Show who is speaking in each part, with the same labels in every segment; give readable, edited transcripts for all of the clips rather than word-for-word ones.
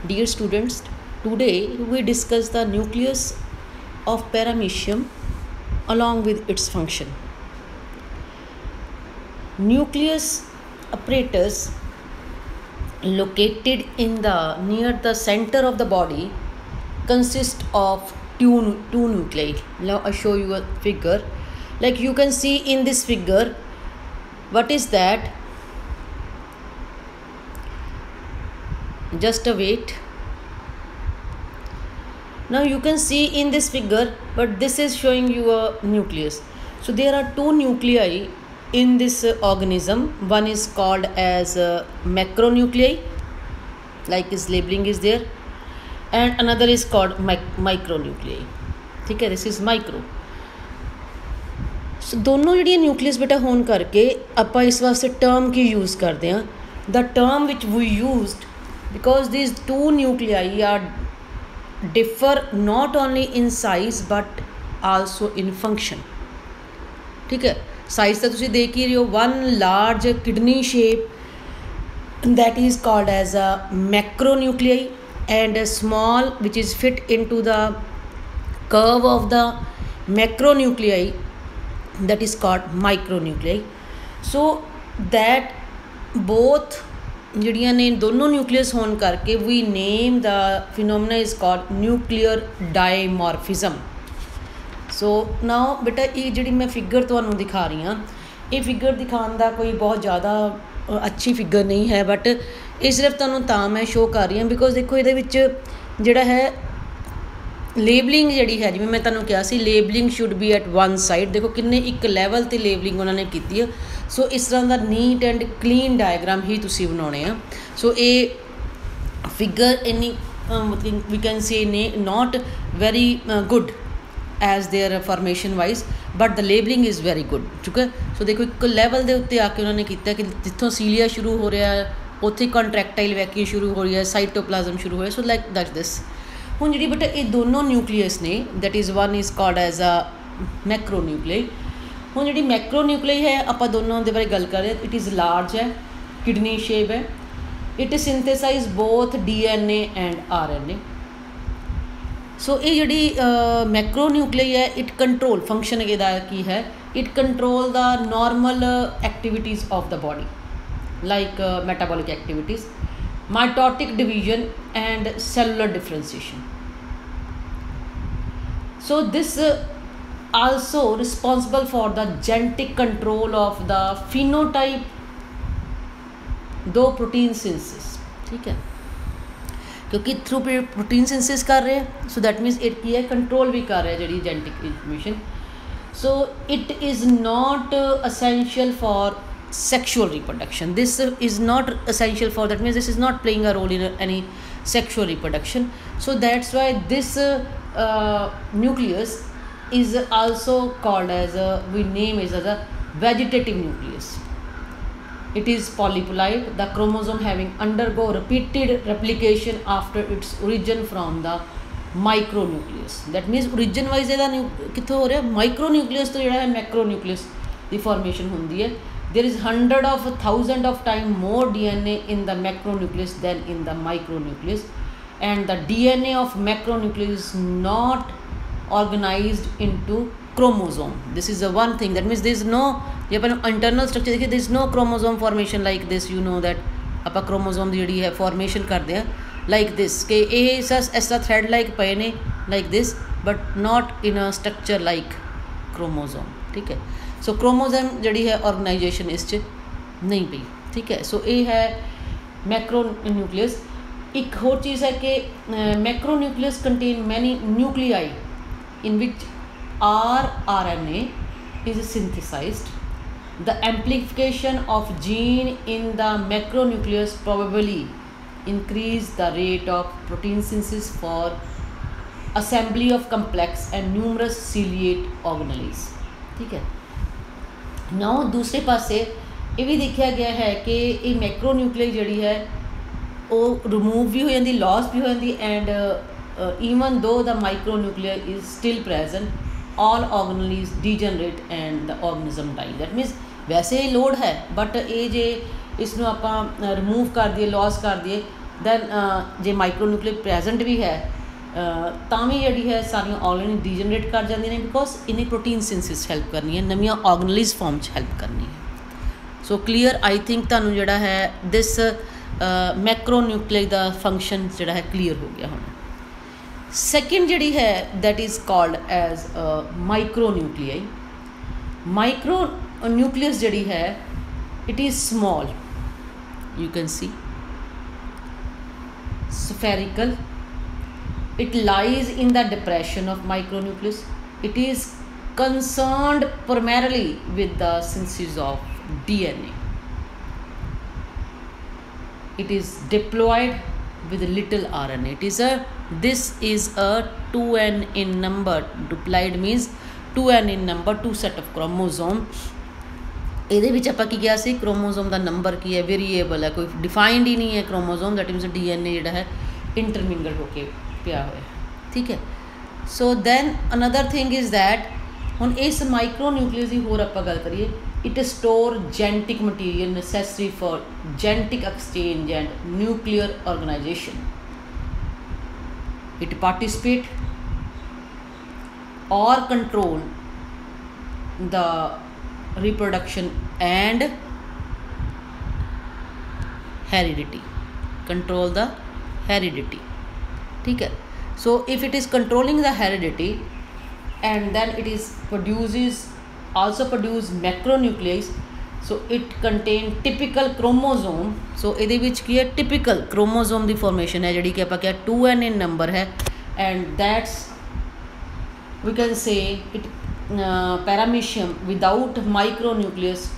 Speaker 1: Dear students, today we discuss the nucleus of paramecium along with its function. Nucleus apparatus located in the near the center of the body consists of two nuclei. Now I show you a figure. Like you can see in this figure, what is that? Just a wait. Now you can see in this figure, but this is showing you a nucleus. So there are two nuclei in this organism. One is called as macronuclei, like its labeling is there, and another is called micronuclei. Okay, this is micro. So दोनों जी nucleus बेटा होने करके ਆਪਾਂ इस वास्ते term की use करते हैं. The term which we used, because these two nuclei are differ not only in size but also in function. ठीक है, साइज तो तुसी देख ही रहे हो. One large kidney shape that is called as a macronuclei, and a small which is fit into the curve of the macronuclei, that is called micronuclei. So that both ਜਿਹੜੀਆਂ ਨੇ ਦੋਨੋਂ ਨਿਊਕਲੀਅਸ ਹੋਣ ਕਰਕੇ ਵੀ ਨੇਮ ਦਾ ਫਿਨੋਮੀਨਾ ਇਜ਼ ਕਾਲਡ ਨਿਊਕਲੀਅਰ ਡਾਇਮੋਰਫਿਜ਼ਮ. ਸੋ ਨਾਓ ਬੇਟਾ ਇਹ ਜਿਹੜੀ ਮੈਂ figure ਤੁਹਾਨੂੰ ਦਿਖਾ ਰਹੀ ਹਾਂ, ਇਹ ਫਿਗਰ ਦਿਖਾਉਣ ਦਾ ਕੋਈ ਬਹੁਤ ਜ਼ਿਆਦਾ ਅੱਛੀ ਫਿਗਰ ਨਹੀਂ ਹੈ, ਬਟ ਇਹ ਸਿਰਫ ਤੁਹਾਨੂੰ ਤਾਂ ਮੈਂ ਸ਼ੋਅ ਕਰ ਰਹੀ ਹਾਂ ਬਿਕੋਜ਼ ਦੇਖੋ ਇਹਦੇ ਵਿੱਚ ਜਿਹੜਾ ਹੈ ਲੇਬਲਿੰਗ ਜਿਹੜੀ ਹੈ, ਜਿਵੇਂ ਮੈਂ ਤੁਹਾਨੂੰ ਕਿਹਾ ਸੀ labeling should be at one side. ਦੇਖੋ ਕਿੰਨੇ ਇੱਕ ਲੈਵਲ 'ਤੇ ਲੇਬਲਿੰਗ ਉਹਨਾਂ ਨੇ ਕੀਤੀ ਆ. ਸੋ ਇਸ ਤਰ੍ਹਾਂ ਦਾ ਨੀਟ ਐਂਡ ਕਲੀਨ ਡਾਇਗਰਾਮ ਹੀ ਤੁਸੀਂ ਬਣਾਉਣੇ ਆ. ਸੋ ਇਹ ਫਿਗਰ ਇੰਨੀ ਮਤਲਬ ਵੀ ਕੈਨ ਸੇ ਨੇ ਨਾਟ very good as there formation wise, but the labelling is very good. ਠੀਕ ਹੈ, ਸੋ ਦੇਖੋ ਇੱਕ ਲੈਵਲ ਦੇ ਉੱਤੇ ਆ ਕੇ ਉਹਨਾਂ ਨੇ ਕੀਤਾ ਕਿ ਜਿੱਥੋਂ ਸੀਲੀਆ ਸ਼ੁਰੂ ਹੋ ਰਿਹਾ ਉੱਥੇ ਕੰਟਰੈਕਟਾਈਲ ਵੈਕਿਊਮ ਸ਼ੁਰੂ ਹੋ ਰਹੀ ਹੈ, ਸਾਈਟੋਪਲਾਜ਼ਮ ਸ਼ੁਰੂ ਹੋ ਰਿਹਾ. So like that this. ਹੁਣ ਜਿਹੜੀ ਬੇਟਾ ਇਹ ਦੋਨੋਂ ਨਿਊਕਲੀਅਸ ਨੇ, that is one is called as a macronuclei. ਹੁਣ ਜਿਹੜੀ ਮੈਕਰੋਨਿਊਕਲੇਈ ਹੈ ਆਪਾਂ ਦੋਨੋਂ ਦੇ ਬਾਰੇ ਗੱਲ ਕਰ ਰਹੇ ਹਾਂ. ਇਟ ਇਜ਼ ਲਾਰਜ ਹੈ, ਕਿਡਨੀ ਸ਼ੇਪ ਹੈ. It synthesize both DNA and RNA. So ਇਹ ਜਿਹੜੀ ਮੈਕਰੋਨਿਊਕਲੇਈ ਹੈ, ਇਟ ਕੰਟਰੋਲ ਫੰਕਸ਼ਨ ਇਹਦਾ ਕੀ ਹੈ, it control the normal activities of the body like metabolic activities, mitotic division and cellular differentiation. So this also responsible for the genetic control of the phenotype दो protein synthesis. ठीक है, क्योंकि through protein synthesis कर रहे हैं, so that means it की है control भी कर रहे हैं जी genetic information. So it is not essential for sexual reproduction. This is not essential for, that means this is not playing a role in any sexual reproduction. So that's why this nucleus is also called as we name it as a vegetative nucleus. It is polyploid, the chromosome having undergo repeated replication after its origin from the micronucleus. That means origin wise ਇਹਦਾ ਕਿੱਥੋਂ ਹੋ ਰਿਹਾ, ਮਾਈਕਰੋਨਿਊਕਲੀਅਸ ਤੋਂ ਜਿਹੜਾ ਹੈ ਮੈਕਰੋਨਿਊਕਲੀਅਸ ਦੀ formation ਹੁੰਦੀ ਹੈ. There is 100,000 of time more DNA in the macronucleus than in the micronucleus, and the DNA of macronucleus is not organized into chromosome. This is the one thing, that means there is no, ਜੇ ਆਪਾਂ internal structure ਦੇਖੀਏ, there is no chromosome formation like this. You know that ਆਪਾਂ chromosome ਦੀ ਜਿਹੜੀ ਹੈ formation ਕਰਦੇ ਹਾਂ like this, ਕਿ ਇਹ ਇਸ ਤਰ੍ਹਾਂ thread like ਪਏ ਨੇ like this, but not in a structure like chromosome. ਠੀਕ ਹੈ, ਸੋ ਕ੍ਰੋਮੋਜ਼ੋਮ ਜਿਹੜੀ ਹੈ ਔਰਗਨਾਈਜੇਸ਼ਨ ਇਸ 'ਚ ਨਹੀਂ ਪਈ. ਠੀਕ ਹੈ, ਸੋ ਇਹ ਹੈ ਮੈਕਰੋ ਨਿਊਕਲੀਅਸ. ਇੱਕ ਹੋਰ ਚੀਜ਼ ਹੈ ਕਿ ਮੈਕਰੋਨਿਊਕਲੀਅਸ ਕੰਟੇਨ ਮੈਨੀ ਨਿਊਕਲੀਆਈ ਇਨ ਵਿਚ RNA is synthesized. The amplification of gene in the macronucleus probably increase the rate of protein synthesis for assembly of complex and numerous ciliate organelles. ठीक है, ਨਾਓ ਦੂਸਰੇ ਪਾਸੇ ਇਹ ਵੀ ਦੇਖਿਆ ਗਿਆ ਹੈ ਕਿ ਇਹ ਮੈਕਰੋਨਿਊਕਲੇਈ ਜਿਹੜੀ ਹੈ ਉਹ ਰਿਮੂਵ ਵੀ ਹੋ ਜਾਂਦੀ, ਲੋਸ ਵੀ ਹੋ ਜਾਂਦੀ, and even though the micronuclear is still present, all organelles degenerate and the organism die. That means वैसे लोड है, बट ये जे इसनूं आपां रिमूव कर दईए लॉस कर दईए दैन जे माइक्रोन्यूक्लियर प्रैजेंट भी है तां भी जिहड़ी है सारियां ऑर्गेनिक ਡੀਜਨਰੇਟ कर जांदियां ने बिकॉज इन्हें प्रोटीन सिंथिसिस हैल्प करनी है नवीं ऑर्गेनलिज फॉर्म च हैल्प करनी है सो क्लीयर आई थिंक तुहानूं जिहड़ा है दिस मैक्रोन्यूक्लियर दा फंक्शन जिहड़ा है क्लीयर हो गया हुण सैकेंड जिहड़ी है that is called as micronuclei micronucleus जिहड़ी है it is small you can see spherical it lies in the depression of micronucleus it is concerned primarily with the synthesis of DNA it is diploid with little RNA this is a 2n in number diploid means 2n in number two set of chromosome ਇਹਦੇ ਵਿੱਚ ਆਪਾਂ ਕੀ ਕਿਹਾ ਸੀ chromosome ਦਾ number ਕੀ ਹੈ variable ਹੈ ਕੋਈ defined ਹੀ ਨਹੀਂ ਹੈ chromosome that means DNA ਜਿਹੜਾ ਹੈ इंटरमिंगल होके पिया हुआ ठीक है so then another thing is that हुण इस माइक्रोन्यूक्लियस की होर आपां गल करिए it store genetic material necessary for genetic exchange and nuclear organization it participate और control the reproduction and heredity control the heredity ठीक है so if it is controlling the heredity and then it is also produce macronucleus so it contain typical chromosome so ਇਹਦੇ ਵਿੱਚ ਕੀ ਹੈ typical chromosome ਦੀ formation ਹੈ ਜਿਹੜੀ ਕਿ ਆਪਾਂ ਕਿਹਾ 2n in number है and that's we can say it paramecium without micronucleus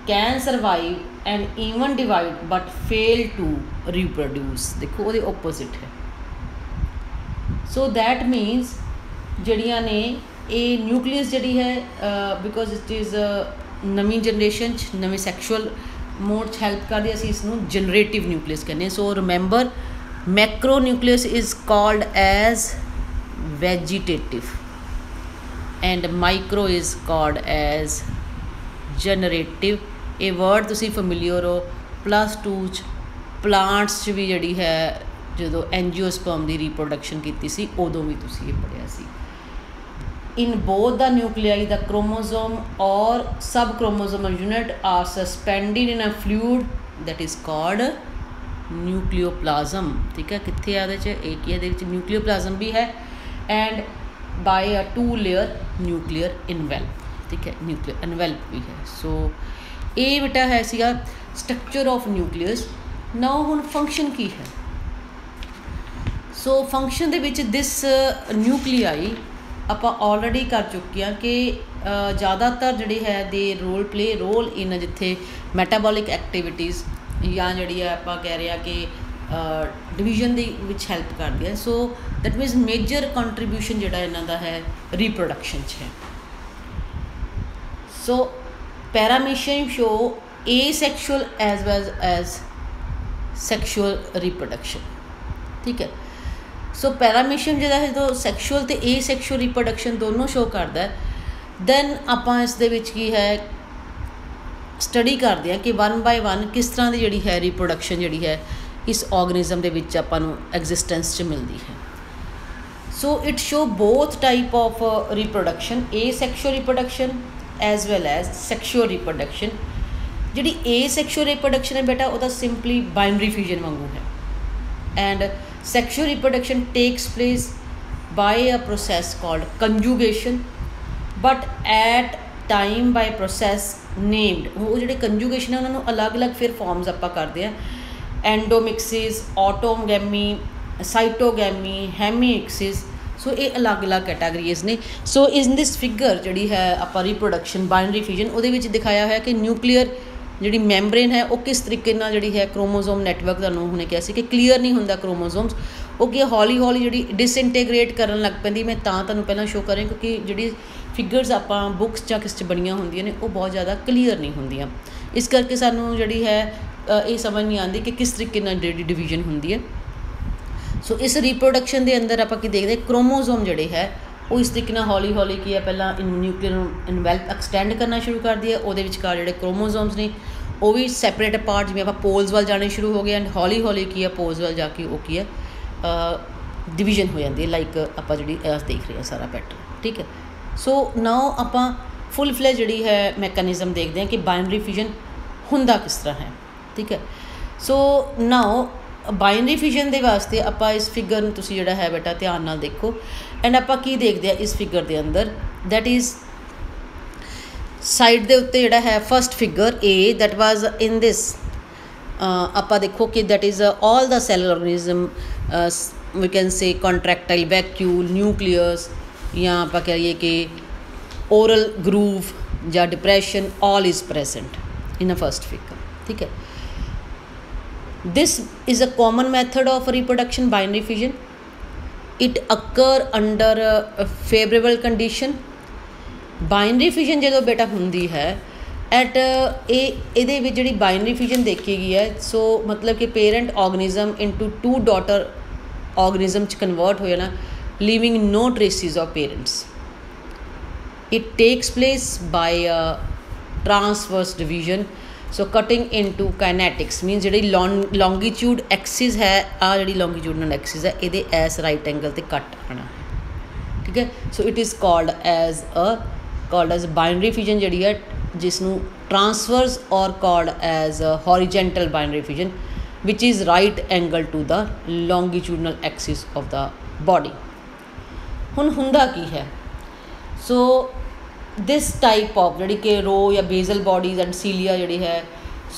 Speaker 1: can survive and even divide but fail to reproduce देखो वो opposite है so that means जड़ियाँ ने ये न्यूक्लियस जड़ी है because it is नवीं जनरेशन नवीं सैक्शुअल मोड च हैल्प करती असीं इसनूं जनरेटिव न्यूक्लियस कहने so remember macronucleus is called as vegetative and micro is called as generative ਇਹ वर्ड तुसीं फैमिलियर हो +2 च प्लांट्स च भी जिहड़ी है ਜਦੋਂ एंजियोस्पर्म ਦੀ ਰੀਪਰੋਡਕਸ਼ਨ ਕੀਤੀ ਸੀ ਉਦੋਂ ਵੀ ਤੁਸੀਂ ਇਹ ਪੜ੍ਹਿਆ ਸੀ in both the nuclei the chromosome or subchromosomal unit are suspended in a fluid that is called nucleoplasm ठीक है कित्थे आ ਇਹਦੇ ਚ एक ही ਇਹਦੇ ਵਿੱਚ nucleoplasm भी है and by a 2-layer nuclear envelope ठीक है nuclear envelope भी है so ਇਹ ਬੇਟਾ ਹੈ ਸੀਗਾ ਸਟਰਕਚਰ ਆਫ ਨਿਊਕਲੀਅਸ ਨਾਓ ਹੁਣ ਫੰਕਸ਼ਨ ਕੀ ਹੈ ਸੋ ਫੰਕਸ਼ਨ ਦੇ ਵਿੱਚ ਦਿਸ ਨਿਊਕਲੀਆਈ ਆਪਾਂ ਆਲਰੇਡੀ ਕਰ ਚੁੱਕੇ ਹਾਂ ਕਿ ਜ਼ਿਆਦਾਤਰ ਜਿਹੜੀ ਹੈ ਦੇ ਰੋਲ ਇਨ ਜਿੱਥੇ ਮੈਟਾਬੋਲਿਕ ਐਕਟੀਵਿਟੀਜ਼ ਜਾਂ ਜਿਹੜੀ ਹੈ ਆਪਾਂ ਕਹਿ ਰਹੇ ਹਾਂ ਕਿ ਡਿਵੀਜ਼ਨ ਦੇ ਵਿੱਚ ਹੈਲਪ ਕਰਦੀ ਹੈ so that means major contribution ਜਿਹੜਾ ਇਹਨਾਂ ਦਾ ਹੈ ਰੀਪਰੋਡਕਸ਼ਨ 'ਚ ਹੈ ਸੋ paramecium show asexual as well as sexual reproduction ठीक है सो paramecium ਜਿਹੜਾ ਹੈ ਜਦੋਂ sexual ਤੇ asexual reproduction ਦੋਨੋਂ ਸ਼ੋ ਕਰਦਾ ਹੈ then ਆਪਾਂ ਇਸ ਦੇ ਵਿੱਚ ਕੀ ਹੈ ਸਟੱਡੀ ਕਰਦੇ ਹਾਂ ਕਿ 1 by 1 ਕਿਸ ਤਰ੍ਹਾਂ ਦੀ ਜਿਹੜੀ ਹੈ reproduction ਜਿਹੜੀ ਹੈ ਇਸ ਆਰਗੇਨਿਜ਼ਮ ਦੇ ਵਿੱਚ ਆਪਾਂ ਨੂੰ ਐਗਜ਼ਿਸਟੈਂਸ 'ਚ ਮਿਲਦੀ ਹੈ so it show both type of reproduction asexual reproduction as well as sexual reproduction ਜਿਹੜੀ asexual reproduction ਹੈ ਬੇਟਾ ਉਹਦਾ simply binary fission ਵਾਂਗੂ ਹੈ and sexual reproduction takes place by a process called conjugation but at time by process named ਉਹ ਜਿਹੜੇ conjugation ਹੈ ਉਹਨਾਂ ਨੂੰ ਅਲੱਗ-ਅਲੱਗ ਫਿਰ ਫਾਰਮਸ ਆਪਾਂ ਕਰਦੇ ਹਾਂ endomixis autogamy cytogamy hemixis सो ये अलग अलग कैटागरीज ने सो इन दिस फिगर जी है आप रिप्रोडक्शन बाइनरी फिजन वो दिखाया है कि न्यूक्लीयर जी मैंबरेन है वो किस तरीके जी है क्रोमोसोम नैटवर्क तुहानूं हुणे कहा कि क्लीयर नहीं होंदा क्रोमोसोम्स वो कि हौली हौली जी डिसइंटीग्रेट करन लग पैंदी मैं तुहानूं पहलां शो करें क्योंकि जी फिगर्स आप बुक्स ਜਾਂ किस बनिया होंदियां ने वो बहुत ज़्यादा क्लीयर नहीं होंदियां इस करके सानूं जी है ये समझ नहीं आती कि किस तरीके नाल डिवीजन होंदी है सो इस रिप्रोडक्शन के अंदर आप देखते क्रोमोसोम जोड़े है वो इस तरीके हौली की है पहला न्यूक्लियर इनवेल्प एक्सटेंड करना शुरू कर दिया वो विचकार जोड़े क्रोमोसोम्स ने वो भी सैपरेट अपार्ट, जिवें आप पोल्स वाल जाने शुरू हो गए एंड हौली हौली की है पोल्स वाल जाके वो की है डिवीजन हो जाती है, लाइक आप जी देख रहे हैं सारा पैटर्न। ठीक है, सो नाउ आप फुल फ्लैज जी है मैकेनिज़म देखते हैं कि बाइनरी फिजन हुंदा किस तरह है। ठीक है, सो नाउ बाइनरी फिजन के वास्ते आप इस फिगर में तुसी जिहड़ा है बेटा ध्यान नाल देखो एंड आप की देखते हैं इस फिगर के अंदर, दैट इज़ साइड के उत्ते जिहड़ा है first figure A that was in this आप देखो कि that is all the cellular organism we can say contractile vacuole nucleus, या आप कहिए कि ओरल ग्रूव या depression, all is present in a first figure. ठीक है, this is a common method of reproduction, binary fission. It occur under a favorable condition. Binary fission जो बेटा हुंदी है एट ये जी बाइनरी फिजन देखी गई है, सो मतलब कि parent organism into two daughter organism convert हो जाना, leaving no traces of parents. It takes place by transverse division, so cutting into kinetics mean जी लॉन्गीट्यूड एक्सिस है, आ जी लॉन्गीट्यूडनल एक्सिस है ये एस राइट एंगल ते कट आना है। ठीक है, so it is called as binary fission जी है, जिसनों ट्रांसवर्स और called as horizontal binary fission which is right angle to the longitudinal axis of the body. हुण हुंदा की है, सो दिस टाइप ऑफ जी कि रो या बेजल बॉडीज एंड सीलिया जी है,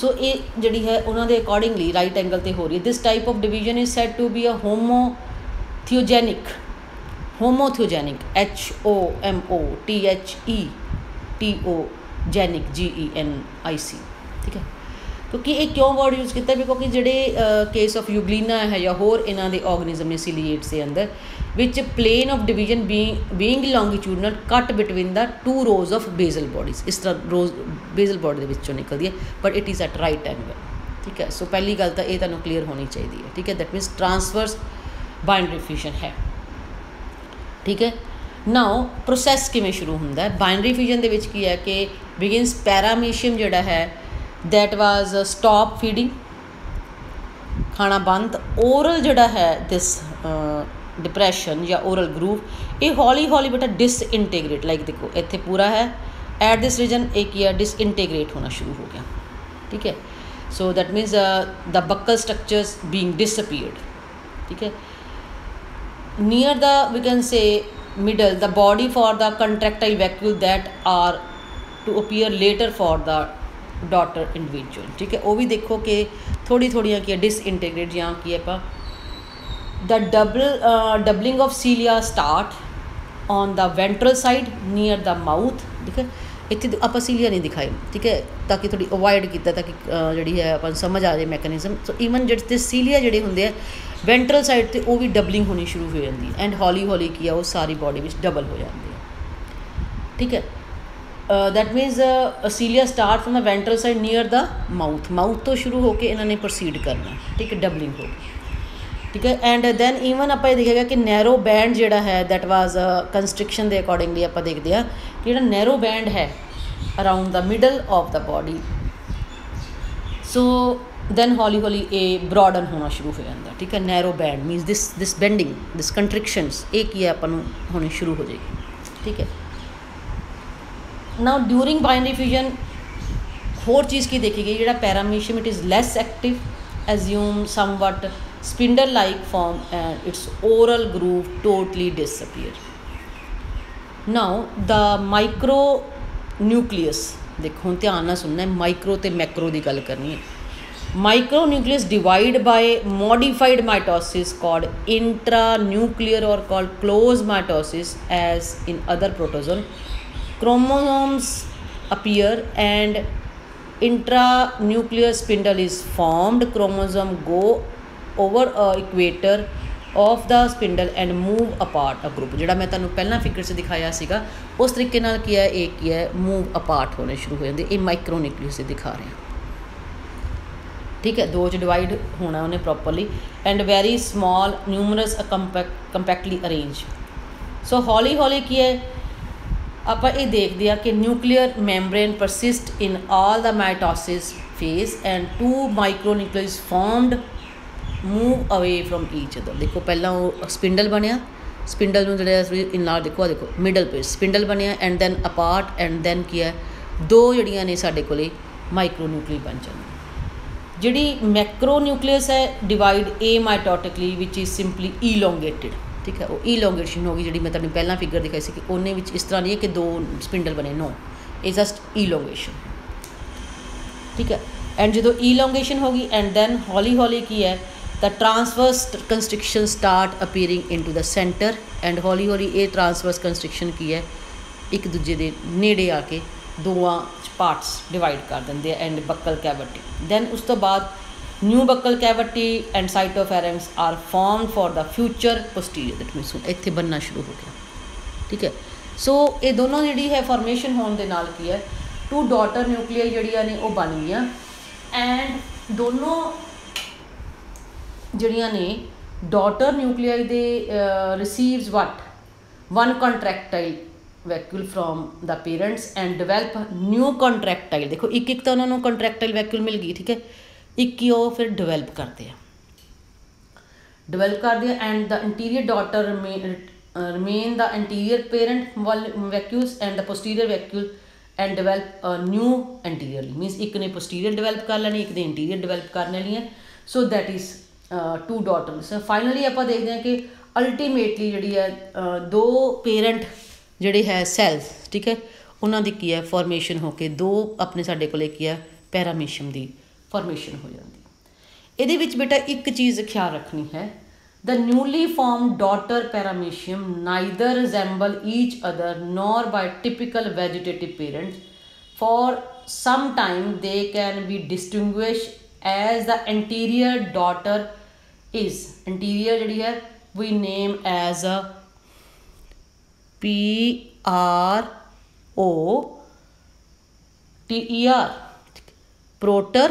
Speaker 1: सो ये जी है उन्होंने अकॉर्डिंगली राइट एंगल ते हो रही है। This type of division is said to be a homothetogenic HOMOTHETOGENIC GENIC। ठीक है, क्योंकि ये क्यों वर्ड यूज़ किया, क्योंकि जोड़े केस ऑफ यूग्लीना है या होर इन्हों के ऑर्गेनिज्म ने सीलिएट्स के अंदर which plane of division being longitudinal cut between the two rows of basal bodies, इस तरह रोज बेजल बॉडी के विचों निकलती है, but it is at right angle. ठीक है, सो पहली गल तो ये तुहानूं क्लीयर होनी चाहिए है। ठीक है, दैट मीनस ट्रांसवर्स बाइनरी फिजन है। ठीक है, नाउ प्रोसैस किवें शुरू होंदा है बाइनरी फिजन दे विच की है कि बिगिनस पैरामीशियम जिहड़ा है दैट वाज स्टॉप फीडिंग, खाना बंद, ओरल जिहड़ा है दिस डिप्रैशन या ओरल ग्रूव, ये हौली हौली बेटा डिसइंटीग्रेट, लाइक देखो इत्थे पूरा है एट दिस रीजन एक ही डिसइंटीग्रेट होना शुरू हो गया। ठीक है, so that means the buccal structures being disappeared. ठीक है, near the we can say middle the body for the contractile vacuole that are to appear later for the daughter individual। ठीक है, वो भी देखो कि थोड़ी थोड़ियाँ की डिसइंटीग्रेट या की है the doubling of सीलिया start on the ventral side near the mouth. ठीक है, इतने आप सीलिया नहीं दिखाई, ठीक है, ताकि थोड़ी अवॉइड किया ताकि जी है अपन समझ आ जाए मैकेनिज्म। सो ईवन जो सीलिया जोड़े होंगे वेंट्रल साइड तो वह भी डबलिंग होनी शुरू हो जाती है एंड हौली हौली की वो सारी बॉडी में डबल हो जाती है। ठीक है, that means cilia start from the ventral side near the mouth तो शुरू होकर इन्होंने प्रोसीड करना। ठीक है, डबलिंग होगी। ठीक है, एंड दैन ईवन आप देखेगा कि नैरो बैंड जोड़ा है दैट वाज कंस्ट्रिक्शन के अकॉर्डिंगली आप देखते हैं कि जो नैरो बैंड है around the middle of the body, so then हौली हौली ये ब्रॉडन होना शुरू हो जाता। ठीक है, narrow band means this bending this constrictions एक ही है अपन होनी शुरू हो जाएगी। ठीक है, नाउ ड्यूरिंग बाइनरी फ्यूजन होर चीज़ की देखी गई, जो paramecium it is less active, assume somewhat spindle like form and its oral groove totally disappear. Now the micro nucleus, देखो ध्यान ना सुनना है, माइक्रो ते मैक्रो की गल करनी है। Micronucleus divide by modified mitosis called intranuclear और called closed mitosis as in other protozoan. chromosomes appear and intranuclear spindle is formed. Chromosome go over equator of the spindle and move apart a group। जिहड़ा मैं तुहानूं पहला figure से दिखाया सीगा उस तरीके नाल की है, एक ही है मूव अपार्ट होने शुरू हो जाते। ये माइक्रो न्यूक्लियस से दिखा रहे हैं। ठीक है, दो च डिवाइड होना उन्हें properly and very small numerous compactly arrange. So हौली हौली की है आप ये देखते हैं कि nuclear membrane persist in all the mitosis phase and two micronuclei formed move away from each other। देखो पहला वो स्पिंडल बनया, स्पिंडल में जो इनलार देखो देखो मिडल पे स्पिंडल बनया and then apart and then की है दो जड़ियाँ ने साढ़े को माइक्रोन्यूक्ली बन जाती। जिहड़ी मैक्रोन्यूक्लियस है divide a mitotically which is simply elongated, ठीक है वो ईलोंगेशन होगी जी मैं तुहानूं पहला फिगर दिखाई सी कि उन्हें विच इस तरह नहीं है कि दो स्पिंडल बने, नो इज जस्ट ईलोंगेशन, ठीक है। एंड जो ईलोंगेशन होगी एंड दैन हौली हौली की है the transverse constriction start appearing into the centre and हौली हौली ये ट्रांसवर्स कंस्ट्रिक्शन की है एक दूजे के नेड़े आके दोवां पार्ट्स डिवाइड कर देंगे एंड बक्कल कैविटी। दैन उस तो बाद new buccal cavity and cytopharynx are form for the future posterior, that means इत्थे बनना शुरू हो गया, ठीक है। सो ये दोनों जी है फॉर्मेशन होने के नाल की है टू डॉटर न्यूक्लियाई जड़ियाँ ने वो बन गई एंड दोनों जड़ियाँ ने daughter nuclei they receives what one contractile vacuole from the parents and develop new contractile. देखो एक तो उन्होंने कॉन्ट्रैक्टाइल वैक्यूल मिल गई, ठीक है, एक ही वो फिर डिवेलप करते हैं and the interior daughter remain the anterior parent vacuoles and the posterior vacuole and develop a new anteriorly, means एक ने posterior develop कर लेनी एक ने interior develop कर लेनी है। so that is two daughters। finally आप देखते हैं कि ultimately जी है दो parent ਜਿਹੜੇ है cells, ठीक है, उन्हों की की है formation होके दो अपने साढ़े को की है पैरामीशियम की formation हो जाती। ये बेटा एक चीज़ ख्याल रखनी है, the newly formed daughter paramecium neither resemble each other nor by typical vegetative parents। For some time they can be distinguished as the anterior daughter is anterior जी है we name as a PROTER proter,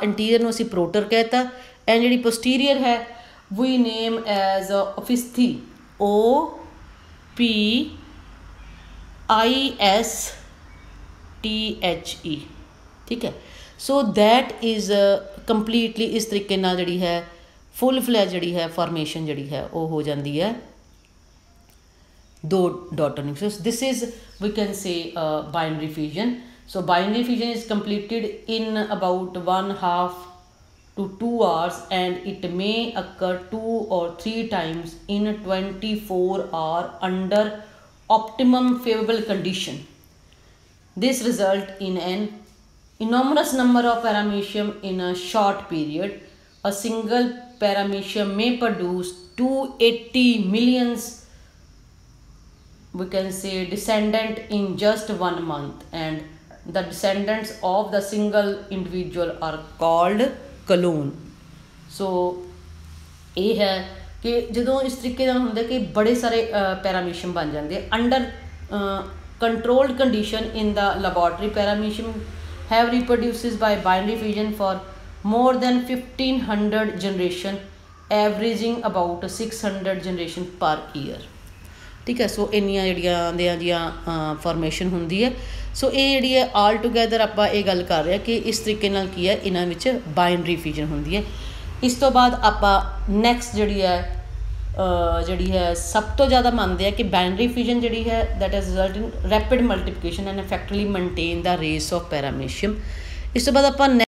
Speaker 1: anterior में असी proter कहता and जी posterior है we name as opisthy OPISTHE, ठीक है। So that is completely इस तरीके नाल जी है फुल फ्लैज जी है फॉर्मेशन जी है वो हो जाती है दो daughter nucleus. This is we can say binary fusion. So binary fusion is completed in about 1/2 to 2 hours and it may occur 2 or 3 times in 24 hours under optimum favorable condition। This result in an enormous number of paramecium in a short period। A single paramecium may produce 280 millions we can say descendant in just 1 month and the descendants of the single individual are called clone. So ये है कि जो इस तरीके का होंगे कि बड़े सारे पैरामीशियम बन जाते हैं under controlled condition in the laboratory. Paramecium have reproduces by binary fusion for more than 1500 generation averaging about 600 generation per year, ठीक है। सो इन्नियां जिहड़ियां फॉर्मेशन होंदी है। सो ये जी है आल टुगैदर आप ये गल कर रहे हैं कि इस तरीके नाल की है इन्हां विच बाइनरी फ्यूजन होंदी है। इस तो बाद आप नैक्सट जी है सब तो ज़्यादा मानते हैं कि बाइनरी फ्यूजन जी है that is result in rapid multiplication and effectively maintain the race of paramecium. इस तो बाद आप